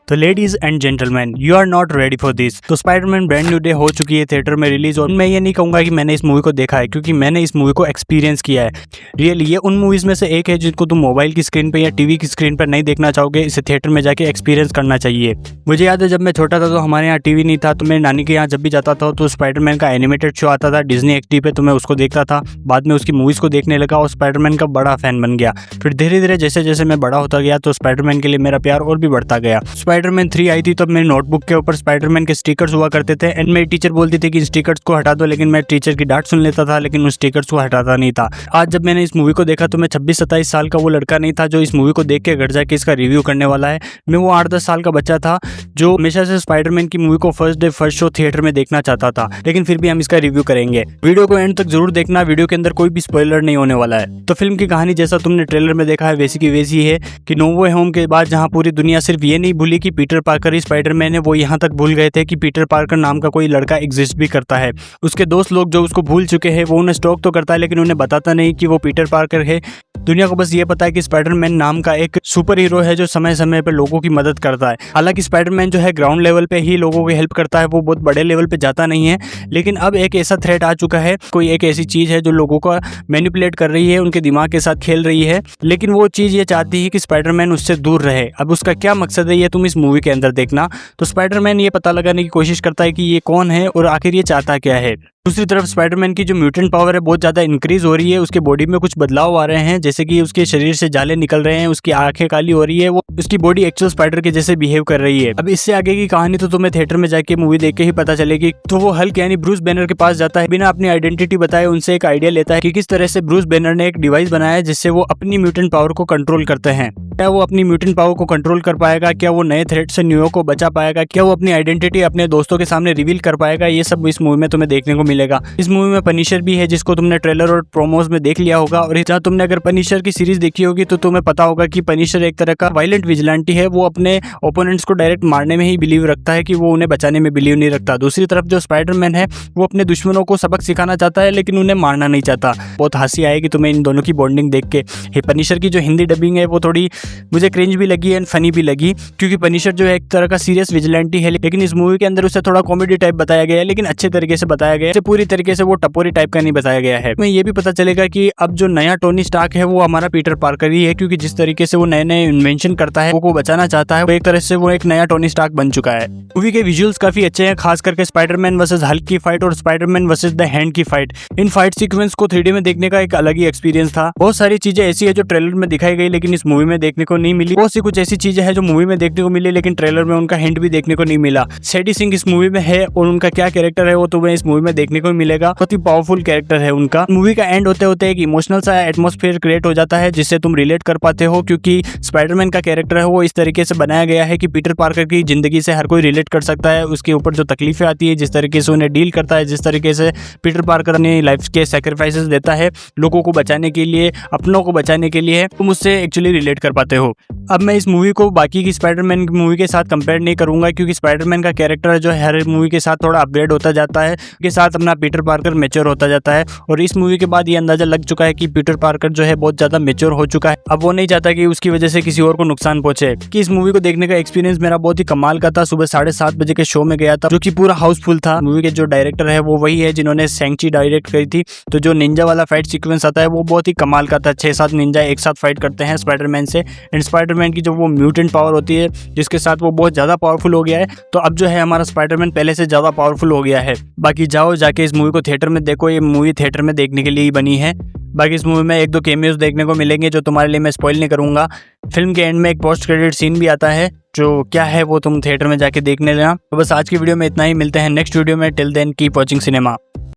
तो ladies and gentleman, you are not ready for this. तो Spiderman brand new day हो चुकी है थिएटर में रिलीज, और मैं ये नहीं कहूंगा कि मैंने इस मूवी को देखा है, क्योंकि मैंने इस मूवी को एक्सपीरियंस किया है। रियली ये उन मूवीज में से एक है जिनको तुम मोबाइल की स्क्रीन पर या टीवी की स्क्रीन पर नहीं देखना चाहोगे, इसे थिएटर में जाके एक्सपीरियंस करना चाहिए। मुझे याद है जब मैं छोटा था तो हमारे यहाँ टीवी नहीं था, तो मेरे नानी के यहाँ जब भी जाता था तो स्पाइडरमैन का एनिमेटेड शो आता था डिज्नी एक्सडी पे, तो मैं उसको देखता था। बाद में उसकी मूवीज को देखने लगा और स्पाइडरमैन का बड़ा फैन बन गया। फिर धीरे धीरे जैसे जैसे मैं बड़ा होता गया तो स्पाइडरमैन के लिए मेरा प्यार और भी बढ़ता गया। स्पाइडरमैन 3 आई थी तो मेरी नोटबुक के ऊपर स्पाइडरमैन के स्टिकर्स हुआ करते थे, एंड मेरी टीचर बोलती थी कि स्टिकर्स को हटा दो, लेकिन मैं टीचर की डांट सुन लेता था, लेकिन उन स्टिकर्स को हटाता नहीं था। आज जब मैंने इस मूवी को देखा तो मैं 26-27 साल का वो लड़का नहीं था जो इस मूवी को देख के घर जाके इसका रिव्यू करने वाला है। मैं वो 8-10 साल का बच्चा था जो हमेशा से स्पाइडरमैन की मूवी को first day first show theatre में देखना चाहता था, लेकिन फिर भी हम इसका रिव्यू करेंगे। वीडियो को एंड तक जरूर देखना, वीडियो के अंदर कोई भी स्पॉइलर नहीं होने वाला है। तो फिल्म की कहानी जैसा तुमने ट्रेलर में देखा है वैसी की वैसी है कि नो वे होम के बाद जहां पूरी दुनिया सिर्फ ये नहीं भूली कि पीटर पार्कर ही स्पाइडरमैन है, वो यहाँ तक भूल गए थे कि पीटर पार्कर नाम का कोई लड़का एग्जिस्ट भी करता है। उसके दोस्त लोग जो उसको भूल चुके हैं वो उन्हें स्टॉक तो करता है, लेकिन उन्हें बताता नहीं कि वो पीटर पार्कर है। दुनिया को बस ये पता है कि स्पाइडरमैन नाम का एक सुपर हीरो है जो समय समय पर लोगों की मदद करता है। हालांकि स्पाइडरमैन जो है ग्राउंड लेवल पे ही लोगों की हेल्प करता है, वो बहुत बड़े लेवल पे जाता नहीं है। लेकिन अब एक ऐसा थ्रेट आ चुका है, कोई एक ऐसी चीज है जो लोगों को मैनिपुलेट कर रही है, उनके दिमाग के साथ खेल रही है, लेकिन वो चीज ये चाहती है कि स्पाइडरमैन उससे दूर रहे। अब उसका क्या मकसद है ये तुम इस मूवी के अंदर देखना। तो स्पाइडरमैन ये पता लगाने की कोशिश करता है कि ये कौन है और आखिर ये चाहता क्या है। दूसरी तरफ स्पाइडरमैन की जो म्यूटेंट पावर है बहुत ज़्यादा इंक्रीज हो रही है, उसके बॉडी में कुछ बदलाव आ रहे हैं, जैसे कि उसके शरीर से जाले निकल रहे हैं, उसकी आंखें काली हो रही है, वो उसकी बॉडी एक्चुअल स्पाइडर के जैसे बिहेव कर रही है। अब इससे आगे की कहानी तो तुम्हें थिएटर में जाके मूवी देख के ही पता चलेगी। तो वो हल्क यानी ब्रूस बैनर के पास जाता है, बिना अपनी आइडेंटिटी बताए उनसे एक आइडिया लेता है कि किस तरह से ब्रूस बैनर ने एक डिवाइस बनाया है जिससे वो अपनी म्यूटेंट पावर को कंट्रोल करते हैं। क्या वो अपनी म्यूटेंट पावर को कंट्रोल कर पाएगा? क्या वो नए थ्रेट से न्यूयॉर्क को बचा पाएगा? क्या वो अपनी आइडेंटिटी अपने दोस्तों के सामने रिवील कर पाएगा? ये सब इस मूवी में तुम्हें देखने को मिलेगा। इस मूवी में पनिशर भी है जिसको तुमने ट्रेलर और प्रोमोज में देख लिया होगा, और जहाँ तुमने अगर पनिशर की सीरीज देखी होगी तो तुम्हें पता होगा कि पनिशर एक तरह का वायलेंट विजिलेंटी है। वो अपने ओपोनेंट्स को डायरेक्ट मारने में ही बिलीव रखता है, कि वो उन्हें बचाने में बिलीव नहीं रखता। दूसरी तरफ जो स्पाइडरमैन है वो अपने दुश्मनों को सबक सिखाना चाहता है, लेकिन उन्हें मारना नहीं चाहता। बहुत हंसी आएगी तुम्हें इन दोनों की बॉन्डिंग देख के। पनिशर की जो हिंदी डबिंग है वो थोड़ी मुझे क्रिंज भी लगी एंड फनी भी लगी, क्योंकि पनिशर जो है एक तरह का सीरियस विजिलेंटी है, लेकिन इस मूवी के अंदर उसे थोड़ा कॉमेडी टाइप बताया गया है, लेकिन अच्छे तरीके से बताया गया है। पूरी तरीके से वो टपोरी टाइप का नहीं बताया गया है। ये भी पता चलेगा कि अब जो नया टोनी स्टार्क है वो हमारा पीटर पार्कर ही है, क्योंकि जिस तरीके से वो नए नए इन्वेंशन करता है, वो बचाना चाहता है, वो एक तरह से वो एक नया टोनी स्टार्क बन चुका है। मूवी के विजुअल्स काफी अच्छे हैं, खास करके स्पाइडरमैन वर्सेस हल्क की फाइट और स्पाइडरमैन वर्सेस द हैंड की फाइट। इन फाइट सीक्वेंस को 3D में देखने का एक अलग ही एक्सपीरियंस था। बहुत सारी चीजें ऐसी है जो ट्रेलर में दिखाई गई लेकिन इस मूवी में देखने को नहीं मिली। बहुत सी कुछ ऐसी चीजें हैं जो मूवी में देखने को मिली लेकिन ट्रेलर में उनका हिंट भी देखने को नहीं मिला। सैडी सिंह इस मूवी में है और उनका क्या कैरेक्टर है वो तुम्हें इस मूवी में देखने को मिलेगा। बहुत ही पावरफुल कैरेक्टर है उनका। मूवी का एंड होते होते एक इमोशनल सा एटमॉस्फेयर क्रिएट हो जाता है जिससे तुम रिलेट कर पाते हो, क्योंकि स्पाइडरमैन का कैरेक्टर है वो इस तरीके से बनाया गया है कि पीटर पार्कर की जिंदगी से हर कोई रिलेट कर सकता है। उसके ऊपर जो तकलीफें आती है, जिस तरीके से उन्हें डील करता है, जिस तरीके से पीटर पार्कर अपनी लाइफ के सैक्रिफाइसेस देता है लोगों को बचाने के लिए, अपनों को बचाने के लिए, तुम उससे एक्चुअली रिलेट कर पाते हो। अब मैं इस मूवी को बाकी की स्पाइडरमैन की मूवी के साथ कंपेयर नहीं करूंगा, क्योंकि स्पाइडरमैन का कैरेक्टर जो है हर मूवी के साथ थोड़ा अपग्रेड होता जाता है, के साथ अपना पीटर पार्कर मैच्योर होता जाता है। और इस मूवी के बाद ये अंदाजा लग चुका है कि पीटर पार्कर जो है बहुत ज्यादा मैच्योर हो चुका है। अब वो नहीं चाहता कि उसकी वजह से किसी और को नुकसान पहुंचे। कि इस मूवी को देखने का एक्सपीरियंस मेरा बहुत ही कमाल का था। सुबह 7:30 बजे के शो में गया था जो कि पूरा हाउसफुल था। मूवी के जो डायरेक्टर है वो वही है जिन्होंने शैंग-ची डायरेक्ट करी थी। तो जो निंजा वाला फाइट सीक्वेंस आता है वो बहुत ही कमाल का था। 6-7 निंजा एक साथ फाइट करते हैं स्पाइडरमैन से, एंड स्पाइडरमैन की जो वो म्यूटेंट पावर होती है जिसके साथ वो बहुत ज्यादा पावरफुल हो गया है। तो अब जो है हमारा स्पाइडरमैन पहले से ज्यादा पावरफुल हो गया है। बाकी जाओ जाके इस मूवी को थिएटर में देखो, ये मूवी थिएटर में देखने के लिए ही बनी है। बाकी इस मूवी में 1-2 कैमियोज देखने को मिलेंगे जो तुम्हारे लिए मैं स्पॉइल नहीं करूंगा। फिल्म के एंड में एक पोस्ट क्रेडिट सीन भी आता है, जो क्या है वो तुम थिएटर में जाके देखने लेना। तो बस आज की वीडियो में इतना ही, मिलते हैं नेक्स्ट वीडियो में। Till then keep watching cinema.